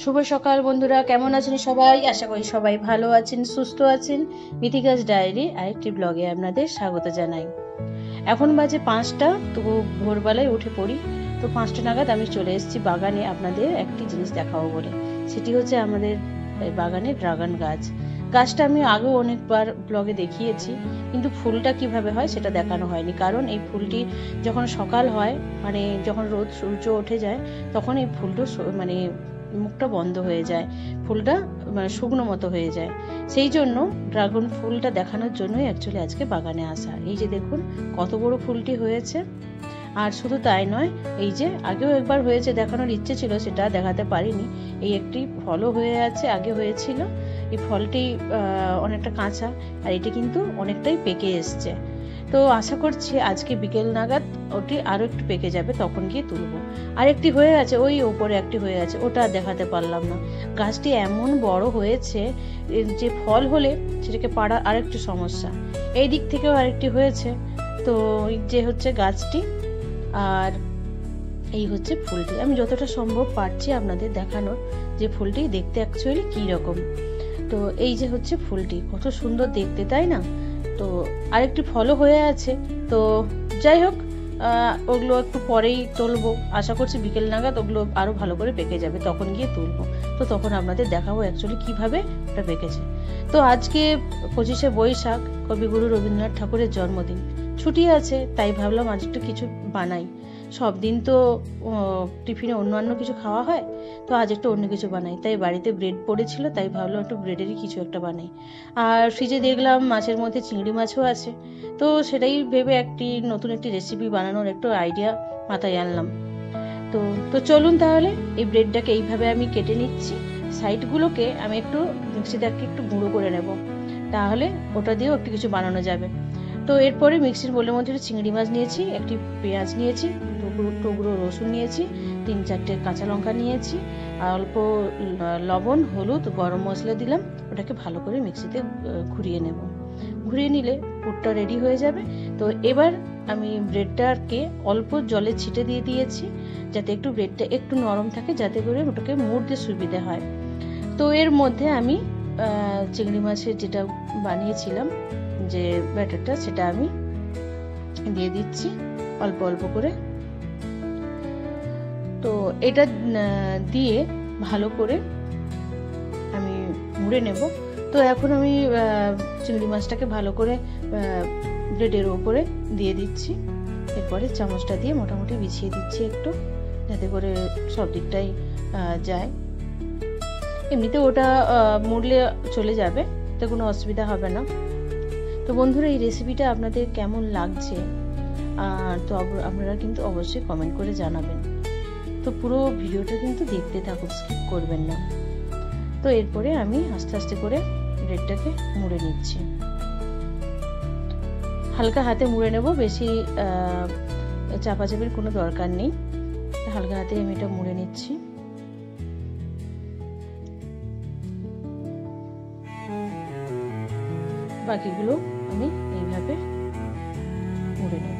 শুভ সকাল বন্ধুরা, কেমন আছেন সবাই? আশা করি সবাই ভালো আছেন, সুস্থ আছেন। মিথিকাস ডায়েরি আরেকটি ব্লগে আপনাদের স্বাগত জানাই। এখন বাজে 5টা, তো ভোরবেলায় উঠে পড়ি। তো 5টা নাগাদ আমি চলে এসেছি বাগানে আপনাদের একটি জিনিস দেখাবো বলে। সেটি হচ্ছে আমাদের বাগানে ড্রাগন গাছটা আমি আগেও অনেকবার ব্লগে দেখিয়েছি, কিন্তু ফুলটা কিভাবে হয় সেটা দেখানো হয়নি। কারণ এই ফুলটি যখন সকাল হয়, মানে যখন রোদ সূর্য উঠে যায়, তখন এই ফুলটা মানে মুখটা বন্ধ হয়ে যায়, ফুলটা মানে শুকনো মতো হয়ে যায়। সেই জন্য ড্রাগন ফুলটা দেখানোর জন্যই অ্যাকচুয়ালি আজকে বাগানে আসা। এই যে দেখুন কত বড় ফুলটি হয়েছে। আর শুধু তাই নয়, এই যে আগেও একবার হয়েছে, দেখানোর ইচ্ছে ছিল, সেটা দেখাতে পারিনি। এই একটি ফলও হয়ে আছে, আগে হয়েছিল। এই ফলটি অনেকটা কাঁচা, আর এটি কিন্তু অনেকটাই পেকে এসছে। তো আশা করছি আজকে বিকেল নাগাদ ওটি আরো একটু পেকে যাবে, তখন গিয়ে তুলবো। আর একটি হয়ে আছে, ওই ওপরে একটি হয়ে আছে, ওটা দেখাতে পারলাম না। গাছটি এমন বড় হয়েছে যে ফল হলে সেটাকে পাড়া আরেকটু সমস্যা। এই দিক থেকেও আরেকটি হয়েছে। তো যে হচ্ছে গাছটি, আর এই হচ্ছে ফুলটি। আমি যতটা সম্ভব পারছি আপনাদের দেখানোর, যে ফুলটি দেখতে অ্যাকচুয়ালি কি রকম। তো এই যে হচ্ছে ফুলটি, কত সুন্দর দেখতে, তাই না? তো আরেকটি ফলও হয়ে আছে। তো যাই হোক, ওগুলো একটু পরেই তুলবো। আশা করছি বিকেল নাগাদ ওগুলো আরো ভালো করে পেকে যাবে, তখন গিয়ে তুলবো। তো তখন আপনাদের দেখাবো অ্যাকচুয়ালি কিভাবে ওটা পেকেছে। তো আজকে 25শে বৈশাখ, কবিগুরু রবীন্দ্রনাথ ঠাকুরের জন্মদিন। ছুটি আছে, তাই ভাবলাম আজ একটু কিছু বানাই। সব দিন তো টিফিনে অন্য কিছু খাওয়া হয়, তো আজ একটু অন্য কিছু বানাই। তাই বাড়িতে ব্রেড পড়েছিল, তাই ভাবলাম একটু ব্রেডেরই কিছু একটা বানাই। আর ফ্রিজে দেখলাম মাছের মধ্যে চিংড়ি মাছও আছে, তো সেটাই ভেবে নতুন একটি রেসিপি বানানোর একটু আইডিয়া মাথায় আনলাম। তো তো চলুন তাহলে এই ব্রেডটাকে এইভাবে আমি কেটে নিচ্ছি। সাইডগুলোকে আমি একটু মিক্সিতে একটু গুঁড়ো করে নেব, তাহলে ওটা দিয়েও একটু কিছু বানানো যাবে। তো এরপরে মিক্সির বোলের মধ্যে চিংড়ি মাছ নিয়েছি, একটি পেঁয়াজ নিয়েছি, টুকরো রসুন নিয়েছি, 3-4টে কাঁচা লঙ্কা নিয়েছি, আর অল্প লবণ, হলুদ, গরম মশলা দিলাম। ওটাকে ভালো করে মিক্সিতে ঘুরিয়ে নেব। ঘুরিয়ে নিলে পুরটা রেডি হয়ে যাবে। তো এবার আমি ব্রেডটাকে অল্প জলে ছিটে দিয়ে দিয়েছি, যাতে একটু ব্রেডটা একটু নরম থাকে, যাতে করে ওটাকে মুড়তে সুবিধে হয়। তো এর মধ্যে আমি চিংড়ি মাছের যেটা বানিয়েছিলাম যে ব্যাটারটা, সেটা আমি দিয়ে দিচ্ছি অল্প অল্প করে। তো এটা দিয়ে ভালো করে আমি মুড়ে নেব। তো এখন আমি চিংড়ি মাছটাকে ভালো করে ব্রেডের উপরে দিয়ে দিচ্ছি। এরপরে চামচটা দিয়ে মোটামুটি বিছিয়ে দিচ্ছি একটু, যাতে করে সব দিকটাই যায়। এমনিতে ওটা মুড়লে চলে যাবে, তো কোনো অসুবিধা হবে না। তো বন্ধুরা, এই রেসিপিটা আপনাদের কেমন লাগছে তো আপনারা কিন্তু অবশ্যই কমেন্ট করে জানাবেন। তো পুরো ভিডিওটা কিন্তু দেখতে থাকুন, স্কিপ করবেন না। তো এরপরে আমি আস্তে আস্তে করে ব্রেডটাকে মুড়ে নিচ্ছি। হালকা হাতে মুড়ে নেব, বেশি চাপাচাপির কোনো দরকার নেই। হালকা হাতে আমি এটা মুড়ে নিচ্ছি। বাকিগুলো আমি এইভাবে মুড়ে নেব।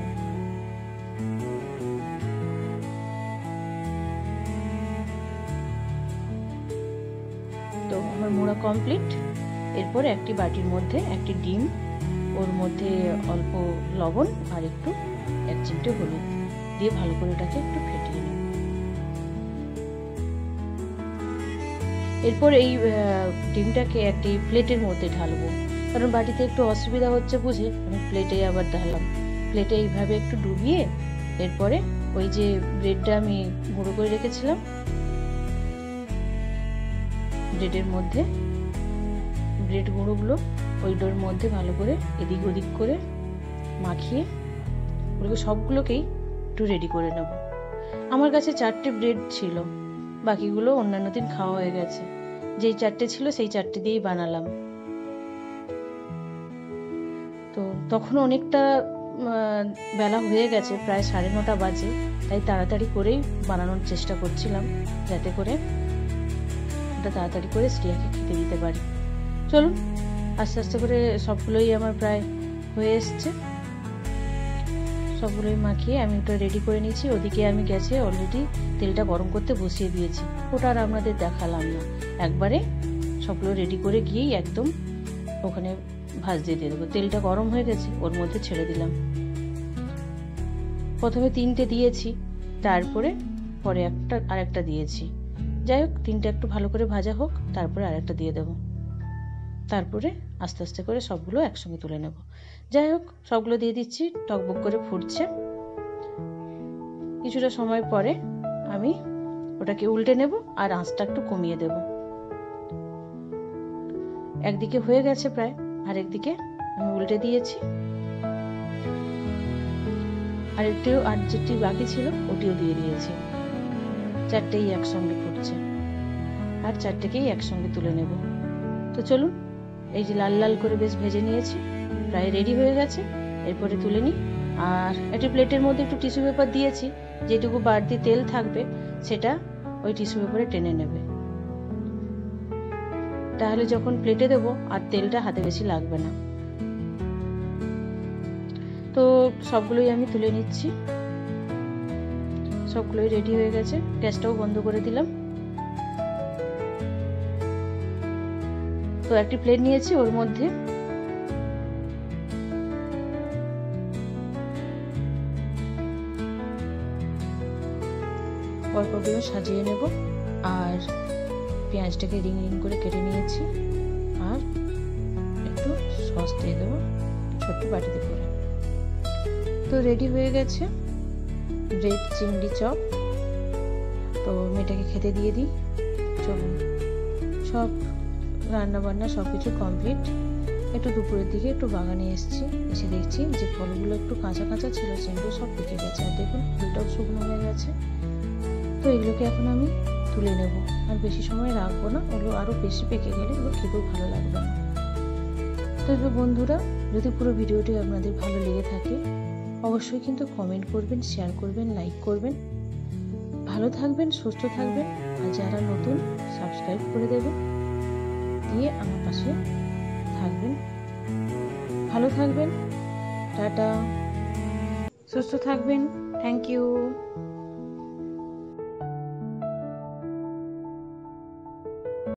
তো আমার মোড়া কমপ্লিট। এরপর একটি বাটির মধ্যে একটি ডিম, ওর মধ্যে অল্প লবণ আর একটু 1 চিমটে হলুদ দিয়ে ভালো করে ওটাকে একটু ফেটিয়ে নেব। এরপর এই ডিমটাকে একটি প্লেটের মধ্যে ঢালবো, কারণ বাটিতে একটু অসুবিধা হচ্ছে বুঝে আমি প্লেটে আবার ঢাললাম। প্লেটে এইভাবে একটু ডুবিয়ে এরপরে ওই যে ব্রেডটা আমি গুঁড়ো করে রেখেছিলাম, ব্রেডের মধ্যে ব্রেড গুঁড়োগুলো ওইটার মধ্যে ভালো করে এদিক ওদিক করে মাখিয়ে ওগুলোকে সবগুলোকেই একটু রেডি করে নেব। আমার কাছে 4টে ব্রেড ছিল, বাকিগুলো অন্যান্য দিন খাওয়া হয়ে গেছে। যেই 4টে ছিল সেই 4টে দিয়েই বানালাম। তো তখন অনেকটা বেলা হয়ে গেছে, প্রায় 9:30 বাজে, তাই তাড়াতাড়ি করেই বানানোর চেষ্টা করছিলাম, যাতে করে ওটা তাড়াতাড়ি করে শ্রিয়াকে খেতে দিতে পারি। চলুন, আস্তে আস্তে করে সবগুলোই আমার প্রায় হয়ে এসছে। সবগুলোই মাখিয়ে আমি ওটা রেডি করে নিয়েছি। ওদিকে আমি গ্যাসে অলরেডি তেলটা গরম করতে বসিয়ে দিয়েছি, ওটা আর আপনাদের দেখালাম না। একবারে সবগুলো রেডি করে গিয়েই একদম ওখানে ভাজতে দিয়ে দেবো। তেলটা গরম হয়ে গেছে, ওর মধ্যে ছেড়ে দিলাম। প্রথমে 3টে দিয়েছি, তারপরে পরে আরেকটা দিয়েছি। যাই হোক, 3টে একটু ভালো করে ভাজা হোক, তারপরে আরেকটা দিয়ে দেবো। তারপরে আস্তে আস্তে করে সবগুলো একসঙ্গে তুলে নেব। যাই হোক, সবগুলো দিয়ে দিচ্ছি, টকবক করে ফুটছে। কিছুটা সময় পরে আমি ওটাকে উল্টে নেব আর আঁচটা একটু কমিয়ে দেব। একদিকে হয়ে গেছে প্রায়, আরেকদিকে আমি উল্টে দিয়েছি। আর যেটি বাকি ছিল ওটিও দিয়ে দিয়েছি। 4টেই একসঙ্গে ফুটছে, আর 4টেকেই একসঙ্গে তুলে নেব। তো চলুন, এই যে লাল লাল করে বেশ ভেজে নিয়েছি, প্রায় রেডি হয়ে গেছে। এরপরে তুলে নিই। আর একটি প্লেটের মধ্যে একটু টিস্যু পেপার দিয়েছি, যেটুকু বাড়তি তেল থাকবে সেটা ওই টিস্যু পেপারে টেনে নেবে, তাহলে যখন প্লেটে দেবো আর তেলটা হাতে বেশি লাগবে না। তো সবগুলোই আমি তুলে নিচ্ছি। সবগুলোই রেডি হয়ে গেছে, গ্যাসটাও বন্ধ করে দিলাম। তো একটি প্লেট নিয়েছি, ওর মধ্যে পরপরগুলো সাজিয়ে নেব। আর পেঁয়াজটাকে রিং রিং করে কেটে নিয়েছি, আর একটু সস দিয়ে দেবো ছোট্ট বাটিতে করে। তো রেডি হয়ে গেছে ব্রেড চিংড়ি চপ। তো মেয়েটাকে খেতে দিয়ে দিই। চলুন, সব রান্না বান্না সব কিছু কমপ্লিট। একটু দুপুরের দিকে একটু বাগানে এসেছি, এসে দেখছি যে ফলগুলো একটু কাঁচা কাঁচা ছিল, সেগুলো সব পেকে গেছে। আর দেখুন, ফুলটাও শুকনো হয়ে গেছে। তো এগুলোকে এখন আমি তুলে নেব, আর বেশি সময় রাখবো না, ওগুলো আরও বেশি পেকে গেলে ওগুলো খেতেও ভালো লাগবে না। তো বন্ধুরা, যদি পুরো ভিডিওটি আপনাদের ভালো লেগে থাকে অবশ্যই কিন্তু কমেন্ট করবেন, শেয়ার করবেন, লাইক করবেন। ভালো থাকবেন, সুস্থ থাকবেন, আর যারা নতুন সাবস্ক্রাইব করে দেবেন, দিয়ে আমার পাশে থাকবেন। ভালো থাকবেন, টাটা, সুস্থ থাকবেন। Thank you.